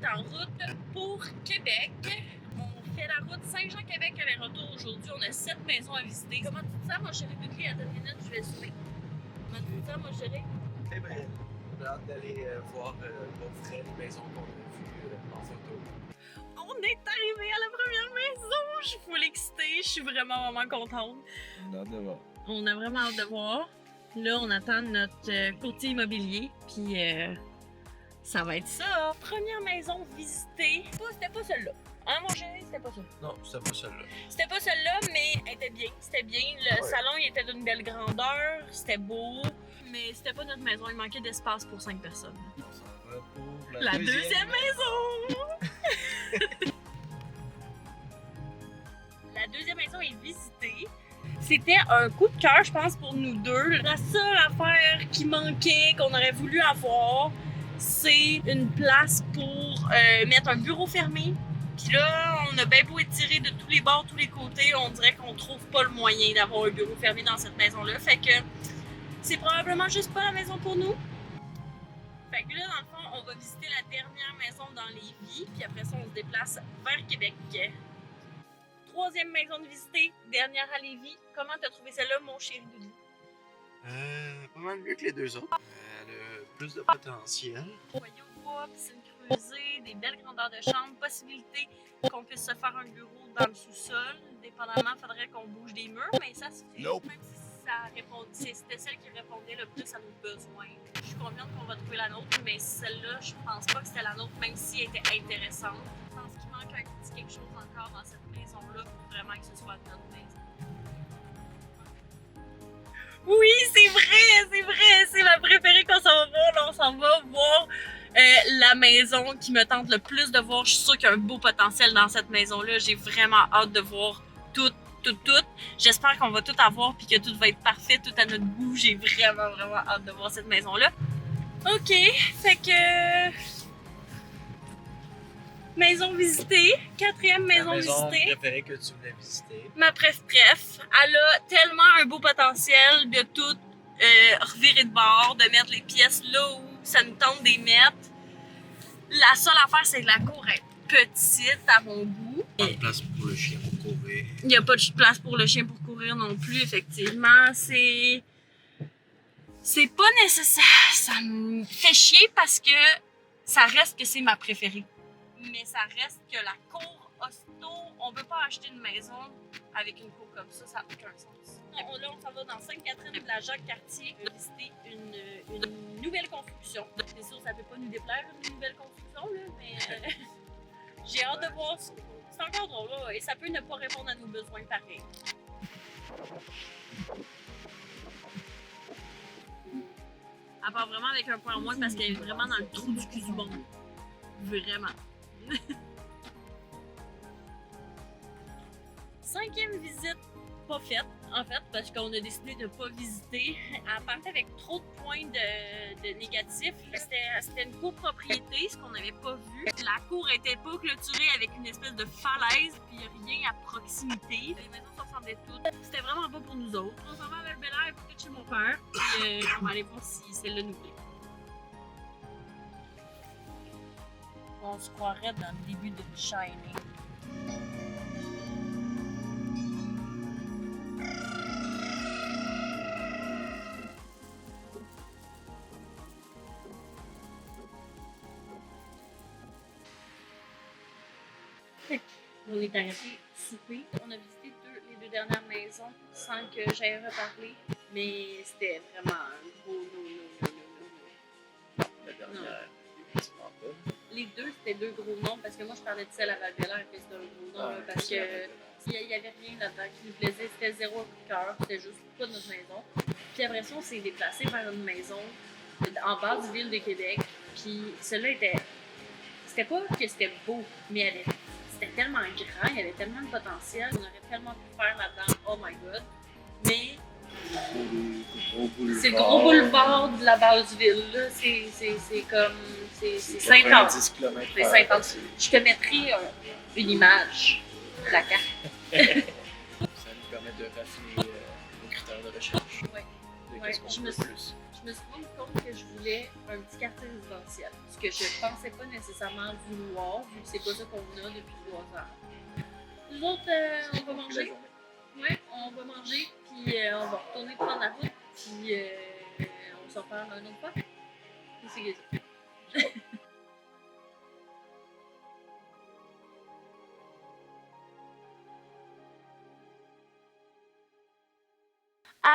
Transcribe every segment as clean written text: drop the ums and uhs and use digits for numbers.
est en route pour Québec. On fait la route Saint-Jean-Québec aller-retour aujourd'hui. On a 7 maisons à visiter. Comment tu te sens, mon chéri Bouclé? À 2 minutes, je vais zoomer. Comment tu te sens, mon chéri? Eh bien, on a hâte d'aller voir pour vrai les maisons qu'on a vues en photo. On est arrivé à la première maison! Je suis full excitée, je suis vraiment contente. On a hâte de voir. On a vraiment hâte de voir. Là, on attend notre courtier immobilier, puis ça va être ça. Première maison visitée. C'était pas celle-là. Hein, mon chéri? C'était pas ça. Non, c'était pas celle-là. C'était pas celle-là, mais elle était bien. C'était bien. Le salon, il était d'une belle grandeur. C'était beau. Mais c'était pas notre maison. Il manquait d'espace pour 5 personnes. On s'en va pour La deuxième maison! La deuxième maison est visitée. C'était un coup de cœur, je pense, pour nous deux. La seule affaire qui manquait, qu'on aurait voulu avoir, c'est une place pour mettre un bureau fermé. Puis là, on a bien beau étirer de tous les bords, tous les côtés, on dirait qu'on trouve pas le moyen d'avoir un bureau fermé dans cette maison-là. Fait que c'est probablement juste pas la maison pour nous. Fait que là, dans le fond, on va visiter la dernière maison dans Lévis, puis après ça, on se déplace vers Québec. Troisième maison de visiter, dernière à Lévis. Comment t'as trouvé celle-là, mon chéri Doudou? Pas mal mieux que les deux autres. Elle a plus de potentiel. Foyer au bois, piscine creusée, des belles grandeurs de chambre, possibilité qu'on puisse se faire un bureau dans le sous-sol. Dépendamment, il faudrait qu'on bouge des murs, mais ça se fait. Nope. Même si c'était celle qui répondait le plus à nos besoins. Je suis confiante qu'on va trouver la nôtre, mais celle-là, je pense pas que c'était la nôtre, même si elle était intéressante. Je pense qu'il manque un petit quelque chose encore dans cette maison-là pour vraiment que ce soit notre maison. Oui, c'est vrai, c'est ma préférée qu'on s'en va voir. Là, on s'en va voir la maison qui me tente le plus de voir. Je suis sûre qu'il y a un beau potentiel dans cette maison-là. J'ai vraiment hâte de voir tout. J'espère qu'on va tout avoir puis que tout va être parfait, tout à notre goût. J'ai vraiment hâte de voir cette maison-là. Ok, fait que... Maison visitée, quatrième maison visitée. La maison préférée que tu voulais visiter. Ma bref, elle a tellement un beau potentiel de tout revirer de bord, de mettre les pièces là où ça nous tente de les mettre. La seule affaire, c'est que la cour est petite à mon goût. Pas de place pour le chien pour courir. Il n'y a pas de place pour le chien pour courir non plus, effectivement. C'est pas nécessaire. Ça me fait chier parce que ça reste que c'est ma préférée. Mais ça reste que la cour aussitôt, on peut pas acheter une maison avec une cour comme ça n'a aucun sens. Là, on s'en va dans Sainte-Catherine de la Jacques-Cartier visiter une nouvelle construction. C'est sûr, ça peut pas nous déplaire une nouvelle construction, là, mais j'ai hâte de voir ça. C'est encore drôle, là, et ça peut ne pas répondre à nos besoins pareil. À part vraiment avec un point en moins parce qu'elle est vraiment dans le trou du cul du monde. Vraiment. Cinquième visite pas faite, en fait, parce qu'on a décidé de ne pas visiter. Elle partait avec trop de points de négatifs. C'était une copropriété, ce qu'on n'avait pas vu. La cour était pas clôturée avec une espèce de falaise, puis rien à proximité. Les maisons se ressemblaient toutes. C'était vraiment pas pour nous autres. On s'en va à Bel-Air pour chez mon père, puis on va aller voir si celle-là nous plaît. On se croirait dans le début de Shining. On est arrêté souper. On a visité les deux dernières maisons sans que j'aie reparlé. Mais c'était vraiment un gros no. La dernière, effectivement pas. Les deux, c'était deux gros noms parce que moi, je parlais de celle à Val-Bélair et c'était un gros nom là, parce que il n'y avait rien là-dedans qui nous plaisait. C'était zéro coup de cœur. C'était juste pas notre maison. Puis après ça, on s'est déplacé vers une maison en bas du ville de Québec. Puis celle-là était... C'était pas que c'était beau, mais c'était tellement grand, il y avait tellement de potentiel. On aurait tellement pu faire là-dedans. Oh my God. Mais... C'est le gros boulevard de la base ville, là. C'est comme... C'est 50 km. C'est 50. Je te mettrai une image de la carte. Ça nous permet de raffiner nos critères de recherche. Ouais. De Ouais, qu'est-ce qu'on je veut me suis- plus. Je me suis rendu compte que je voulais un petit quartier résidentiel. Ce que je pensais pas nécessairement vouloir, vu que c'est pas ça qu'on a depuis 3 ans. Nous autres, on va Toute la manger. journée. Ouais, on va manger, puis on va retourner prendre la route, puis on s'en parle un autre fois. Puis c'est gay.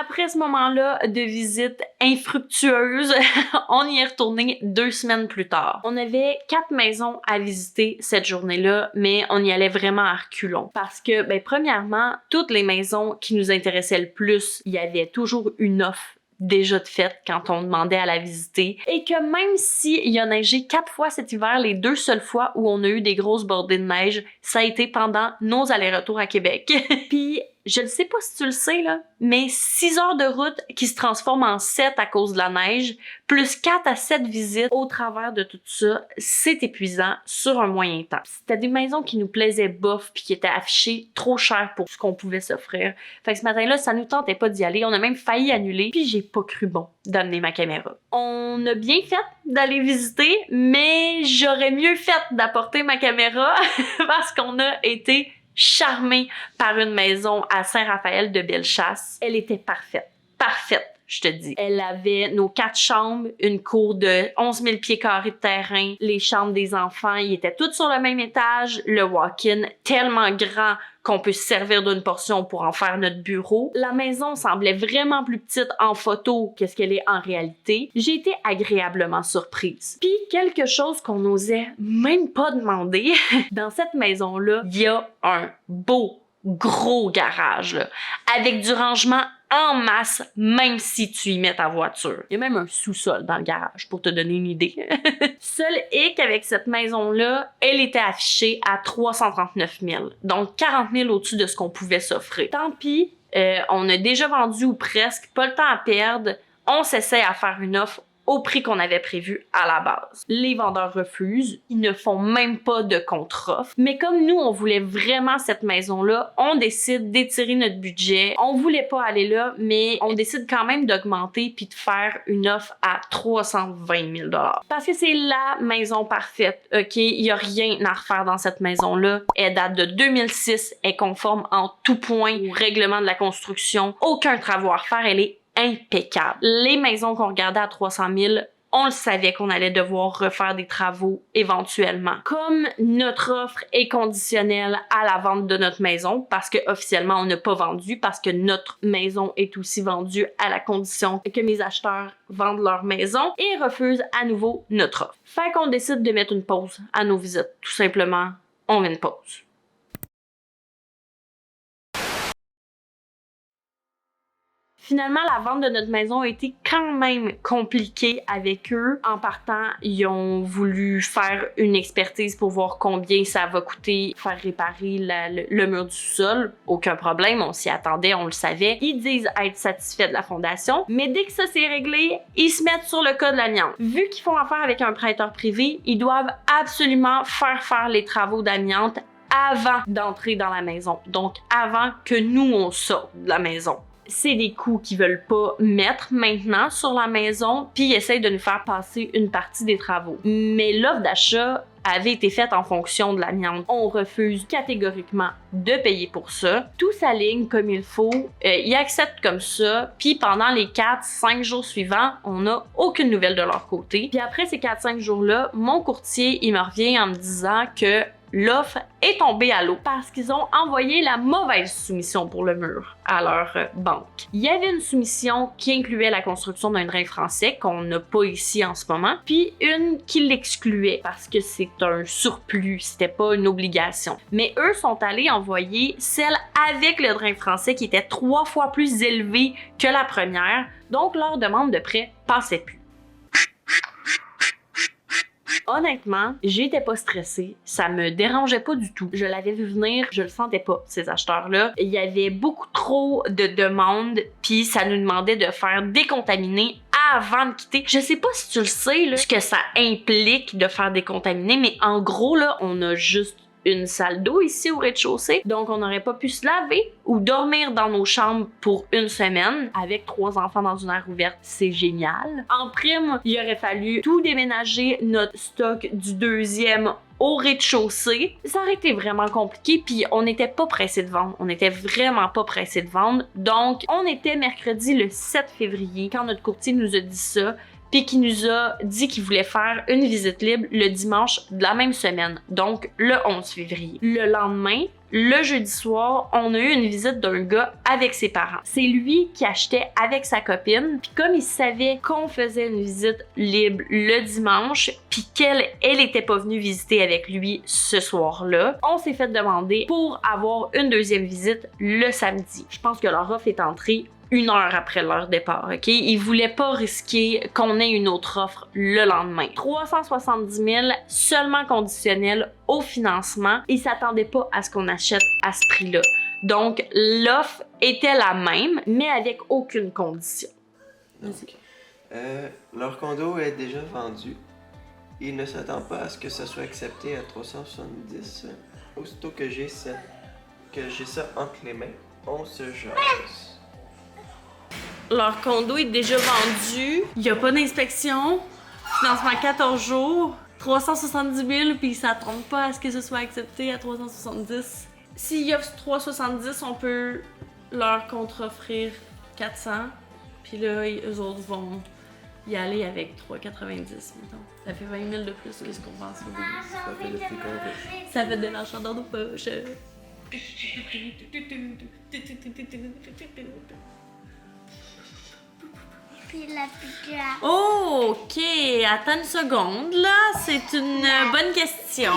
Après ce moment-là de visite infructueuse, on y est retourné 2 semaines plus tard. On avait 4 maisons à visiter cette journée-là, mais on y allait vraiment à reculons. Parce que, premièrement, toutes les maisons qui nous intéressaient le plus, il y avait toujours une offre déjà de fait quand on demandait à la visiter. Et que même s'il a neigé 4 fois cet hiver, les 2 seules fois où on a eu des grosses bordées de neige, ça a été pendant nos allers-retours à Québec. Puis, je ne sais pas si tu le sais, là, mais 6 heures de route qui se transforment en 7 à cause de la neige, plus 4 à 7 visites au travers de tout ça, c'est épuisant sur un moyen temps. C'était des maisons qui nous plaisaient bof puis qui étaient affichées trop cher pour ce qu'on pouvait s'offrir. Fait que ce matin-là, ça nous tentait pas d'y aller. On a même failli annuler, puis j'ai pas cru bon d'amener ma caméra. On a bien fait d'aller visiter, mais j'aurais mieux fait d'apporter ma caméra parce qu'on a été charmée par une maison à Saint-Raphaël de Bellechasse. Elle était parfaite. Parfaite, je te dis. Elle avait nos 4 chambres, une cour de 11 000 pieds carrés de terrain, les chambres des enfants, ils étaient toutes sur le même étage, le walk-in tellement grand qu'on peut se servir d'une portion pour en faire notre bureau. La maison semblait vraiment plus petite en photo que ce qu'elle est en réalité. J'ai été agréablement surprise. Puis quelque chose qu'on n'osait même pas demander, dans cette maison-là, il y a un beau gros garage là, avec du rangement en masse, même si tu y mets ta voiture. Il y a même un sous-sol dans le garage, pour te donner une idée. Seul hic avec cette maison-là, elle était affichée à 339 000. Donc 40 000 au-dessus de ce qu'on pouvait s'offrir. Tant pis, on a déjà vendu ou presque, pas le temps à perdre. On s'essaie à faire une offre au prix qu'on avait prévu à la base. Les vendeurs refusent, ils ne font même pas de contre-offre. Mais comme nous, on voulait vraiment cette maison-là, on décide d'étirer notre budget. On voulait pas aller là, mais on décide quand même d'augmenter puis de faire une offre à 320 000 $. Parce que c'est la maison parfaite, ok? Il y a rien à refaire dans cette maison-là. Elle date de 2006, elle est conforme en tout point au règlement de la construction. Aucun travaux à refaire, elle est impeccable. Les maisons qu'on regardait à 300 000, on le savait qu'on allait devoir refaire des travaux éventuellement. Comme notre offre est conditionnelle à la vente de notre maison, parce que officiellement on n'a pas vendu, parce que notre maison est aussi vendue à la condition que mes acheteurs vendent leur maison et refusent à nouveau notre offre. Fait qu'on décide de mettre une pause à nos visites. Tout simplement, on met une pause. Finalement, la vente de notre maison a été quand même compliquée avec eux. En partant, ils ont voulu faire une expertise pour voir combien ça va coûter faire réparer le mur du sol. Aucun problème, on s'y attendait, on le savait. Ils disent être satisfaits de la fondation, mais dès que ça s'est réglé, ils se mettent sur le cas de l'amiante. Vu qu'ils font affaire avec un prêteur privé, ils doivent absolument faire les travaux d'amiante avant d'entrer dans la maison. Donc, avant que nous, on sorte de la maison. C'est des coûts qu'ils veulent pas mettre maintenant sur la maison, puis ils essayent de nous faire passer une partie des travaux. Mais l'offre d'achat avait été faite en fonction de l'amiante. On refuse catégoriquement de payer pour ça. Tout s'aligne comme il faut, ils acceptent comme ça, puis pendant les 4-5 jours suivants, on n'a aucune nouvelle de leur côté. Puis après ces 4-5 jours-là, mon courtier, il me revient en me disant que l'offre est tombée à l'eau parce qu'ils ont envoyé la mauvaise soumission pour le mur à leur banque. Il y avait une soumission qui incluait la construction d'un drain français qu'on n'a pas ici en ce moment, puis une qui l'excluait parce que c'est un surplus, c'était pas une obligation. Mais eux sont allés envoyer celle avec le drain français qui était 3 fois plus élevée que la première, donc leur demande de prêt passait plus. Honnêtement, j'étais pas stressée, ça me dérangeait pas du tout. Je l'avais vu venir, je le sentais pas, ces acheteurs-là. Il y avait beaucoup trop de demandes, puis ça nous demandait de faire décontaminer avant de quitter. Je sais pas si tu le sais, là, ce que ça implique de faire décontaminer, mais en gros, là, on a juste une salle d'eau ici au rez-de-chaussée, donc on n'aurait pas pu se laver ou dormir dans nos chambres pour une semaine. Avec 3 enfants dans une aire ouverte, c'est génial. En prime, il aurait fallu tout déménager, notre stock du 2e au rez-de-chaussée. Ça aurait été vraiment compliqué, puis on n'était pas pressé de vendre. On n'était vraiment pas pressé de vendre. Donc, on était mercredi le 7 février quand notre courtier nous a dit ça, puis qui nous a dit qu'il voulait faire une visite libre le dimanche de la même semaine, donc le 11 février. Le lendemain, le jeudi soir, on a eu une visite d'un gars avec ses parents. C'est lui qui achetait avec sa copine, puis comme il savait qu'on faisait une visite libre le dimanche, puis qu'elle était pas venue visiter avec lui ce soir-là, on s'est fait demander pour avoir une deuxième visite le samedi. Je pense que leur offre est entrée 1 heure après leur départ, ok? Ils voulaient pas risquer qu'on ait une autre offre le lendemain. 370 000 seulement conditionnel au financement. Ils s'attendaient pas à ce qu'on achète à ce prix-là. Donc, l'offre était la même, mais avec aucune condition. Donc, leur condo est déjà vendu. Ils ne s'attendent pas à ce que ça soit accepté à 370. Aussitôt que j'ai ça entre les mains, on se jase. Leur condo est déjà vendu. Il n'y a pas d'inspection. Financement 14 jours. 370 000, puis ils s'attendent pas à ce que ce soit accepté à 370. S'ils offrent 370, on peut leur contre-offrir 400. Puis là, eux autres vont y aller avec 3,90, mettons. Ça fait 20 000 de plus que ce qu'on pense au début. Ça fait le prix qu'on veut. Ça fait de l'argent dans nos poches. OK, attends une seconde, là. C'est une bonne question.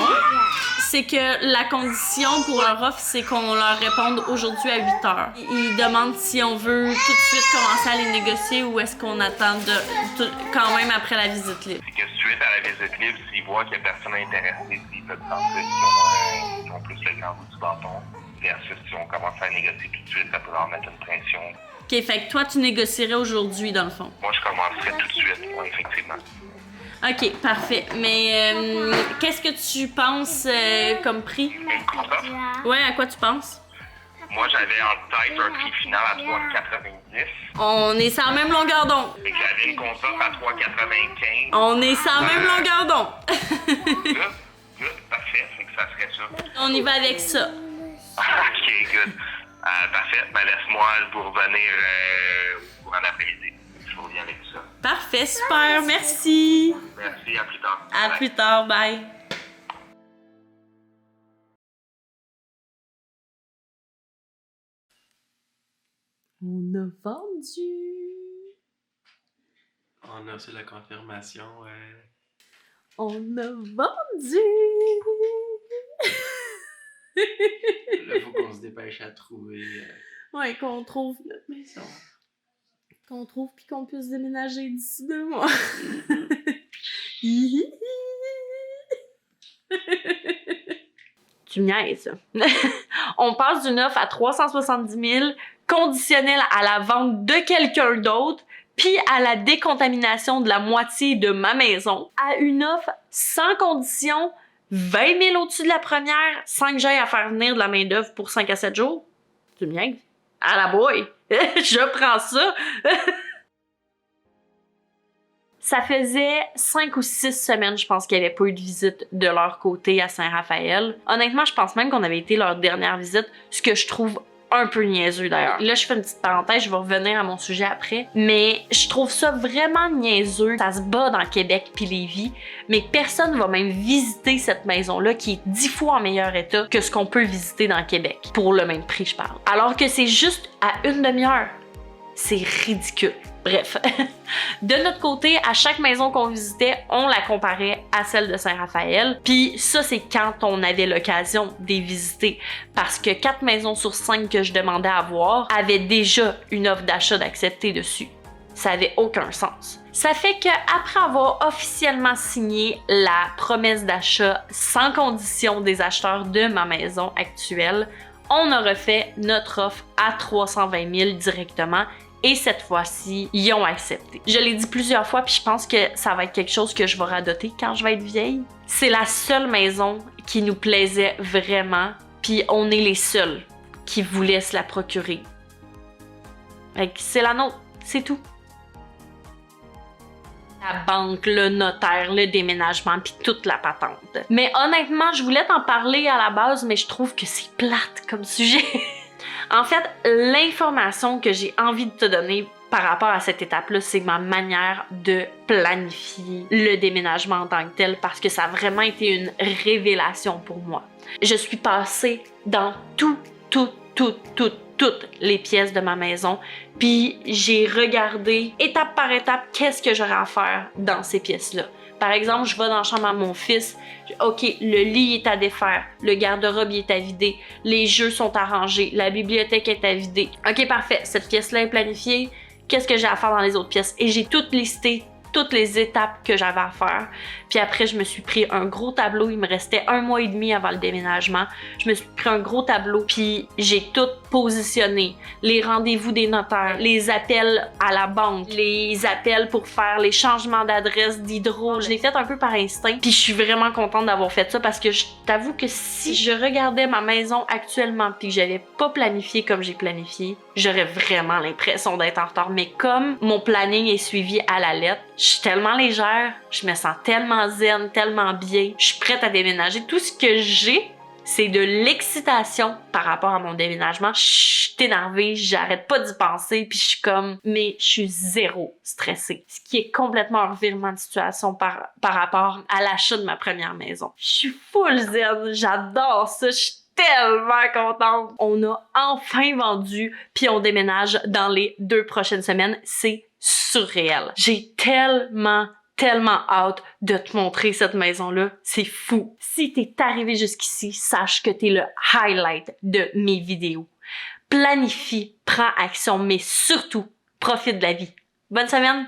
C'est que la condition pour leur offre, c'est qu'on leur réponde aujourd'hui à 8 heures. Ils demandent si on veut tout de suite commencer à les négocier ou est-ce qu'on attend quand même après la visite libre. C'est que suite à la visite libre, s'ils voient qu'il n'y a personne intéressée, s'ils peuvent penser qu'ils ont plus le grand bout du bâton, versus si on commence à négocier tout de suite, ça peut leur mettre une pression. OK, fait que toi, tu négocierais aujourd'hui, dans le fond. Moi, je commencerais tout de suite, oui, effectivement. OK, parfait. Mais qu'est-ce que tu penses comme prix? Une contre-offre? Ouais, à quoi tu penses? Moi, j'avais en tête un prix final à 3,90. On est sur la même longueur d'onde. Fait que j'avais une contre-offre à 3,95. On est sur la même longueur d'onde. Good, parfait. Fait que ça serait ça. On y va avec ça. OK, good. Parfait. Ben, laisse-moi vous revenir au courant d'après-midi. Je vous reviens avec ça. Parfait, super, merci. Merci, à plus tard. À Bye. plus tard, bye. On a vendu. On a reçu la confirmation. On a vendu. Là, faut qu'on se dépêche à trouver. Ouais, qu'on trouve notre maison. Qu'on trouve puis qu'on puisse déménager d'ici 2 mois. Tu me niaises. On passe d'une offre à 370 000 conditionnelle à la vente de quelqu'un d'autre puis à la décontamination de la moitié de ma maison, à une offre sans condition, 20 000 au-dessus de la première, sans que j'aille à faire venir de la main-d'œuvre pour 5 à 7 jours. Tu me niaises? À la boy! Je prends ça! Ça faisait 5 ou 6 semaines, je pense, qu'il n'y avait pas eu de visite de leur côté à Saint-Raphaël. Honnêtement, je pense même qu'on avait été leur dernière visite, ce que je trouve un peu niaiseux d'ailleurs. Là, je fais une petite parenthèse, je vais revenir à mon sujet après, mais je trouve ça vraiment niaiseux. Ça se bat dans Québec puis Lévis, mais personne va même visiter cette maison-là qui est 10 fois en meilleur état que ce qu'on peut visiter dans Québec. Pour le même prix, je parle. Alors que c'est juste à une demi-heure. C'est ridicule. Bref, de notre côté, à chaque maison qu'on visitait, on la comparait à celle de Saint-Raphaël. Puis ça, c'est quand on avait l'occasion de les visiter. Parce que 4 maisons sur 5 que je demandais à voir avaient déjà une offre d'achat d'accepter dessus. Ça avait aucun sens. Ça fait qu'après avoir officiellement signé la promesse d'achat sans condition des acheteurs de ma maison actuelle, on a refait notre offre à 320 000 directement Et cette fois-ci, ils ont accepté. Je l'ai dit plusieurs fois, puis je pense que ça va être quelque chose que je vais radoter quand je vais être vieille. C'est la seule maison qui nous plaisait vraiment, puis on est les seuls qui voulaient se la procurer. C'est la nôtre, c'est tout. La banque, le notaire, le déménagement, puis toute la patente. Mais honnêtement, je voulais t'en parler à la base, mais je trouve que c'est plate comme sujet. En fait, l'information que j'ai envie de te donner par rapport à cette étape-là, c'est ma manière de planifier le déménagement en tant que tel, parce que ça a vraiment été une révélation pour moi. Je suis passée dans toutes les pièces de ma maison, puis j'ai regardé étape par étape qu'est-ce que j'aurais à faire dans ces pièces-là. Par exemple, je vais dans la chambre à mon fils, OK, le lit est à défaire, le garde-robe est à vider, les jeux sont à ranger, la bibliothèque est à vider. OK, parfait, cette pièce-là est planifiée, qu'est-ce que j'ai à faire dans les autres pièces? Et j'ai tout listé, toutes les étapes que j'avais à faire. Puis après, je me suis pris un gros tableau. Il me restait 1 mois et demi avant le déménagement. Je me suis pris un gros tableau, puis j'ai tout positionné. Les rendez-vous des notaires, les appels à la banque, les appels pour faire les changements d'adresse d'hydro. Je l'ai fait un peu par instinct, puis je suis vraiment contente d'avoir fait ça parce que je t'avoue que si je regardais ma maison actuellement puis que j'avais pas planifié comme j'ai planifié, j'aurais vraiment l'impression d'être en retard. Mais comme mon planning est suivi à la lettre, je suis tellement légère, je me sens tellement zen, tellement bien, je suis prête à déménager. Tout ce que j'ai, c'est de l'excitation par rapport à mon déménagement. Je suis énervée, j'arrête pas d'y penser, puis je suis comme, mais je suis zéro stressée. Ce qui est complètement un revirement de situation par rapport à l'achat de ma première maison. Je suis full zen, j'adore ça, je suis tellement contente. On a enfin vendu, puis on déménage dans les 2 prochaines semaines. C'est surréel. J'ai tellement hâte de te montrer cette maison-là. C'est fou. Si t'es arrivé jusqu'ici, sache que t'es le highlight de mes vidéos. Planifie, prends action, mais surtout, profite de la vie. Bonne semaine!